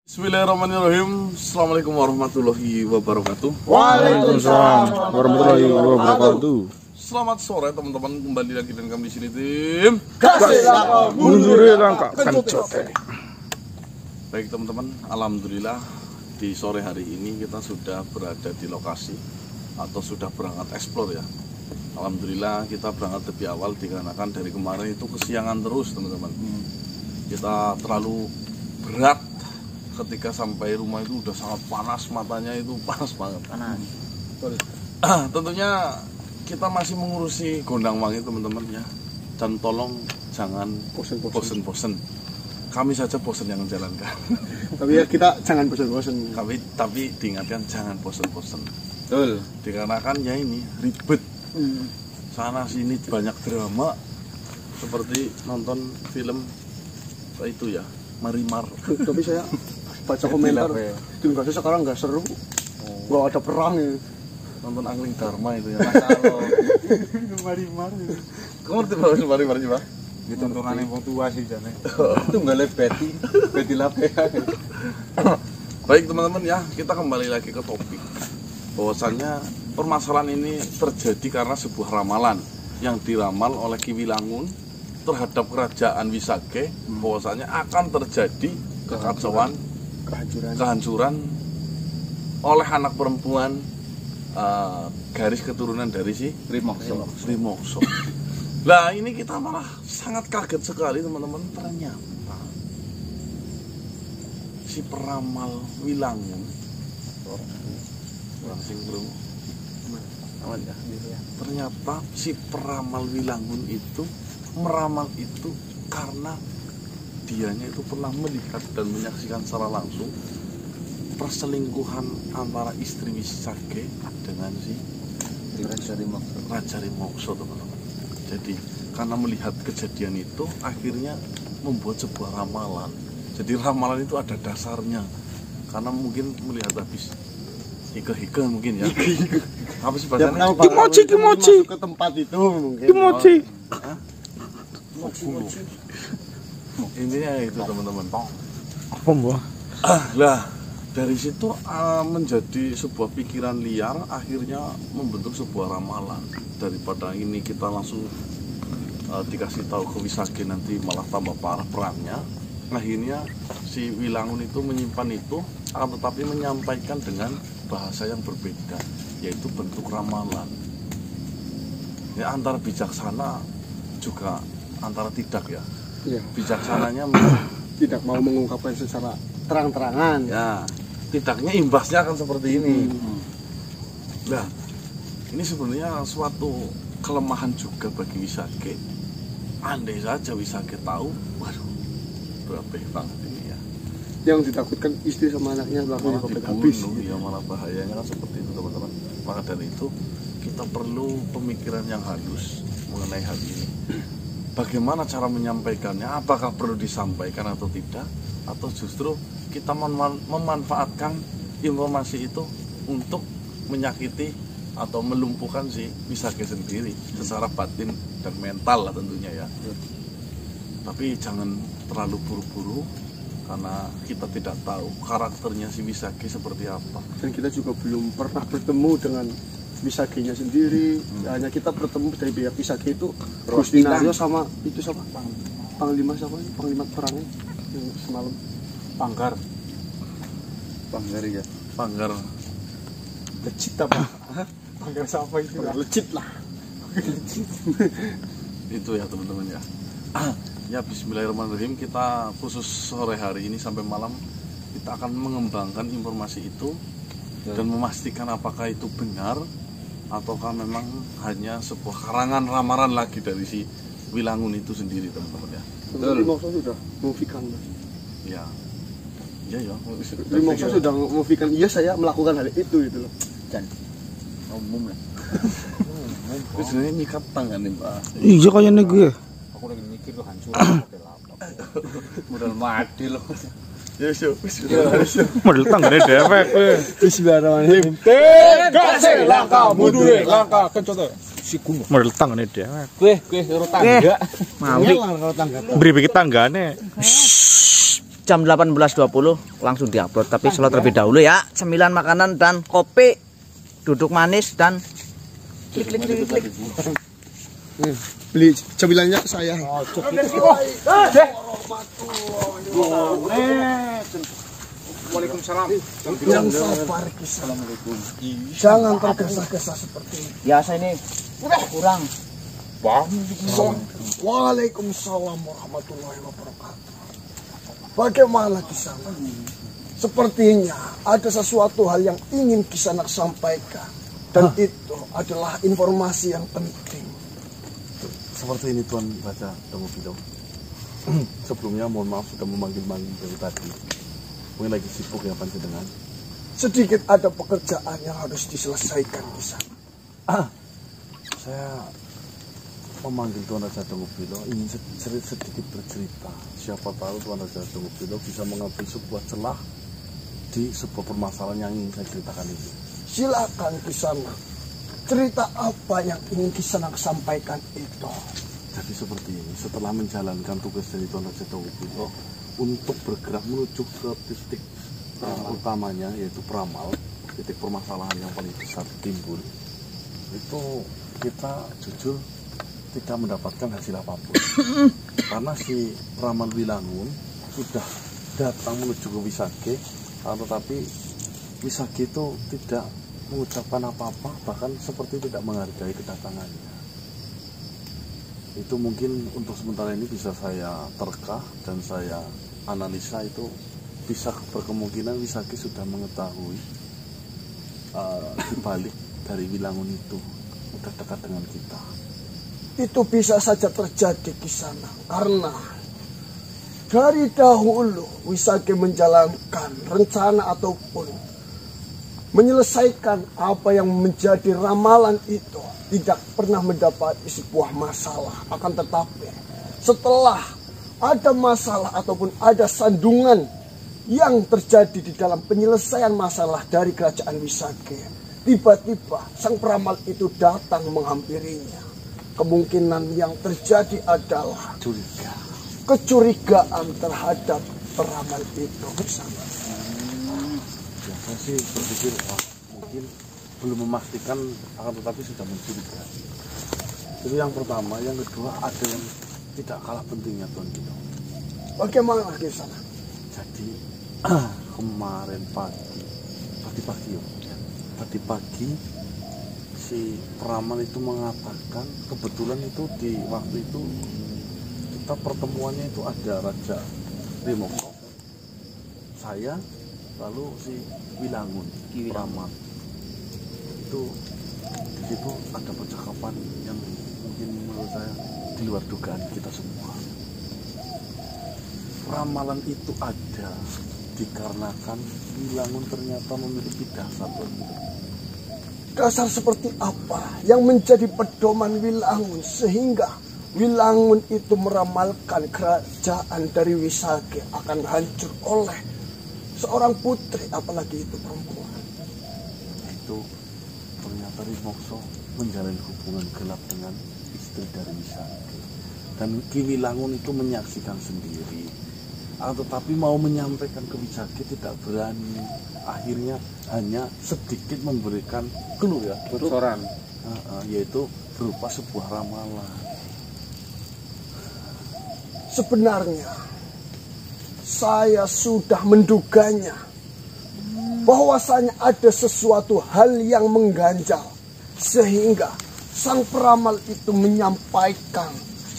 Bismillahirrahmanirrahim. Assalamualaikum warahmatullahi wabarakatuh. Waalaikumsalam warahmatullahi wabarakatuh. Selamat sore teman-teman, kembali lagi dengan kami di sini tim Kasih langkah mundur langkah kencot. Baik teman-teman, alhamdulillah di sore hari ini kita sudah berada di lokasi atau sudah berangkat eksplor ya. Alhamdulillah kita berangkat lebih awal dikarenakan dari kemarin itu kesiangan terus teman-teman. Kita terlalu berat ketika sampai rumah itu udah sangat panas, matanya itu panas banget. Tentunya kita masih mengurusi Gondang Wangi teman-teman ya. Dan tolong jangan bosen-bosen. Kami saja bosen yang menjalankan. Tapi ya kita jangan bosen-bosen. Tapi diingatkan jangan bosen-bosen. Betul. Dikarenakan ya ini ribet. Sana sini banyak drama. Seperti nonton film itu ya, Marimar. Tapi saya baca komentar tim Gaza sekarang nggak seru, nggak ada perang ya. Nonton Angling Dharma itu ya. Marimar kamu ngerti bahwa Marimar sih Pak? Ditontonan yang tua sih jane. Itu nggak lihat Betty Lape. Baik teman-teman ya, kita kembali lagi ke topik. Bahwasannya permasalahan ini terjadi karena sebuah ramalan yang diramal oleh Ki Wilangun terhadap kerajaan Wisage, bahwasannya akan terjadi kekacauan, kehancuran oleh anak perempuan garis keturunan dari si Rimokso. Nah ini kita malah sangat kaget sekali teman-teman, ternyata si peramal Wilangun ternyata si peramal Wilangun itu meramal itu karena dianya itu pernah melihat dan menyaksikan secara langsung perselingkuhan antara istri Wisage dengan si Raja Rimokso teman-teman. Jadi karena melihat kejadian itu akhirnya membuat sebuah ramalan. Jadi ramalan itu ada dasarnya karena mungkin melihat habis hike mungkin ya. Apa sih bahasanya? Kimochi ke tempat itu mungkin. Kimochi. Intinya itu teman-teman. Apa mbak? Lah dari situ menjadi sebuah pikiran liar, akhirnya membentuk sebuah ramalan. Daripada ini kita langsung dikasih tahu ke Wisage nanti malah tambah parah perangnya. Akhirnya si Wilangun itu menyimpan itu, akan tetapi menyampaikan dengan bahasa yang berbeda, yaitu bentuk ramalan. Ya antara bijaksana juga antara tidak ya. Iya. Bijaksananya tidak mau mengungkapkan secara terang-terangan. Ya, tidaknya imbasnya akan seperti ini. Nah, ini sebenarnya suatu kelemahan juga bagi Wisage. Andai saja Wisage tahu, waduh, berapa banget ini ya. Yang ditakutkan istri sama anaknya langsung dipepet habis. Ya malah bahayanya kan seperti itu teman-teman. Maka dari itu kita perlu pemikiran yang halus mengenai hal ini. Bagaimana cara menyampaikannya? Apakah perlu disampaikan atau tidak? Atau justru kita memanfaatkan informasi itu untuk menyakiti atau melumpuhkan si Wisage sendiri secara batin dan mental lah tentunya ya. Tapi jangan terlalu buru-buru karena kita tidak tahu karakternya si Wisage seperti apa. Dan kita juga belum pernah bertemu dengan Wisage-nya sendiri. Hanya kita bertemu dari pihak Wisage itu Gusti Naryo sama itu siapa? Panglima siapa? Panglima perangnya yang semalam. Panggar ya. Panggar lecit apa? Panggar siapa itu? Lecit lah. Itu ya teman-teman ya. Ya bismillahirrahmanirrahim, kita khusus sore hari ini sampai malam kita akan mengembangkan informasi itu dan memastikan apakah itu benar ataukah memang hanya sebuah karangan ramalan lagi dari si Wilangun itu sendiri teman-teman ya. Rimokso sudah mengufikan. Ya. Rimokso sudah mengufikan. Iya saya melakukan hal itu gitu loh. Dan umum lah. Terus sebenarnya nyikat tangan nih Pak. Iya kayaknya gue. Aku lagi mikir lo hancur model apa. Model mati lo. Model tanggane dewek kowe. Bismillahirrahmanirrahim. Kasih langkah mundur langkah kencot. Si kuno. Model tanggane dewek. Kowe karo tangga. Mau karo tangga. Beri tanggane. jam 18.20 langsung diupload. Tapi slot terlebih dahulu ya. Cemilan, makanan dan kopi, duduk manis dan klik. Beli cemilannya ke saya. Waalaikumsalam. Yang sabar kisah. Jangan tergesa-gesa seperti ini. biasa ini kurang. Waalaikumsalam warahmatullahi wabarakatuh. Bagaimana kisah? Sepertinya ada sesuatu hal yang ingin Kisanak sampaikan. Dan itu adalah informasi yang penting. Seperti ini Tuan Raja Dongopido. Sebelumnya mohon maaf sudah memanggil-manggil dari tadi. Mungkin lagi sibuk ya panjenengan. Sedikit ada pekerjaan yang harus diselesaikan Kisanak. Saya memanggil Tuan Raja Dongopido ingin sedikit bercerita. Siapa tahu Tuan Raja Dongopido bisa mengambil sebuah celah di sebuah permasalahan yang ingin saya ceritakan ini. Silakan Kisanak. Cerita apa yang ingin Kisanak sampaikan itu? Jadi seperti ini, setelah menjalankan tugas dari Tuan Raja Dongopido untuk bergerak menuju ke titik utamanya, yaitu peramal, titik permasalahan yang paling besar timbul, itu kita jujur tidak mendapatkan hasil apapun. Karena si peramal Wilangun sudah datang menuju ke Wisage, tetapi Wisage itu tidak mengucapkan apa-apa, bahkan seperti tidak menghargai kedatangannya. Itu mungkin untuk sementara ini bisa saya terka dan saya analisa, itu bisa berkemungkinan Wisage sudah mengetahui dibalik dari Wilangun itu udah dekat dengan kita. Itu bisa saja terjadi Kisanak, karena dari dahulu Wisage menjalankan rencana ataupun menyelesaikan apa yang menjadi ramalan itu tidak pernah mendapati sebuah masalah. Akan tetapi setelah ada masalah ataupun ada sandungan yang terjadi di dalam penyelesaian masalah dari kerajaan Wisage, tiba-tiba sang peramal itu datang menghampirinya. Kemungkinan yang terjadi adalah kecurigaan terhadap peramal itu. Saya sih berpikir mungkin belum memastikan, akan tetapi sudah mencurigai. Itu yang pertama. Yang kedua, ada yang tidak kalah pentingnya Tuan Guido. Bagaimana Kisanak? Jadi kemarin pagi si peramal itu mengatakan, kebetulan itu di waktu itu kita pertemuannya itu ada Raja Rimoko, saya, lalu si Wilangun, peramal. Itu di situ ada percakapan yang mungkin menurut saya di luar dugaan kita semua. Ramalan itu ada dikarenakan Wilangun ternyata memiliki dasar. Dasar seperti apa yang menjadi pedoman Wilangun sehingga Wilangun itu meramalkan kerajaan dari Wisage akan hancur oleh seorang putri, apalagi itu perempuan. Itu ternyata Rimokso menjalin hubungan gelap dengan istri dari Wisage. Dan Ki Wilangun itu menyaksikan sendiri. Tetapi mau menyampaikan ke Wisage tidak berani. Akhirnya hanya sedikit memberikan clue ya, bocoran, yaitu berupa sebuah ramalan. Sebenarnya saya sudah menduganya bahwasanya ada sesuatu hal yang mengganjal sehingga sang peramal itu menyampaikan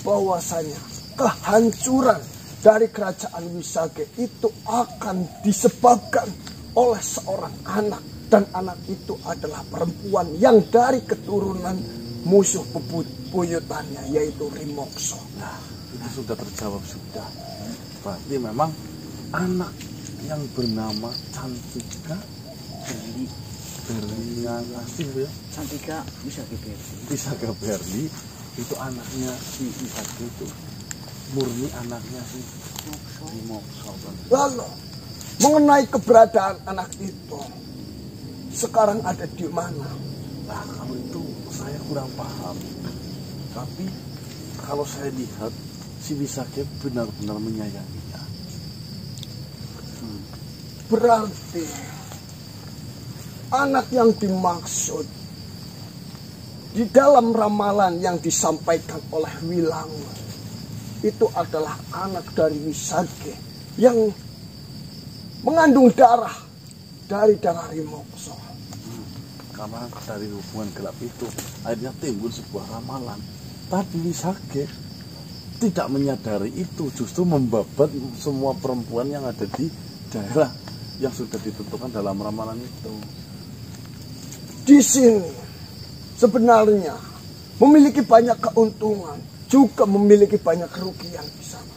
bahwasanya kehancuran dari kerajaan Wisage itu akan disebabkan oleh seorang anak, dan anak itu adalah perempuan yang dari keturunan musuh bebuyutannya, yaitu Rimokso. Nah, itu sudah terjawab sudah. Berarti memang anak yang bernama Cantika Berli asing ya. Cantika Wisage Berli itu anaknya si Wisage, itu murni anaknya si Rimokso. Lalu mengenai keberadaan anak itu sekarang ada di mana? Nah, kalau itu saya kurang paham. Tapi kalau saya lihat si Wisage benar-benar menyayanginya. Berarti anak yang dimaksud di dalam ramalan yang disampaikan oleh Wilang itu adalah anak dari Wisage yang mengandung darah dari Darari Mokso. Karena dari hubungan gelap itu akhirnya timbul sebuah ramalan. Tapi Wisage tidak menyadari itu, justru membabat semua perempuan yang ada di daerah yang sudah ditentukan dalam ramalan itu. Di sini sebenarnya memiliki banyak keuntungan, juga memiliki banyak kerugian di sana.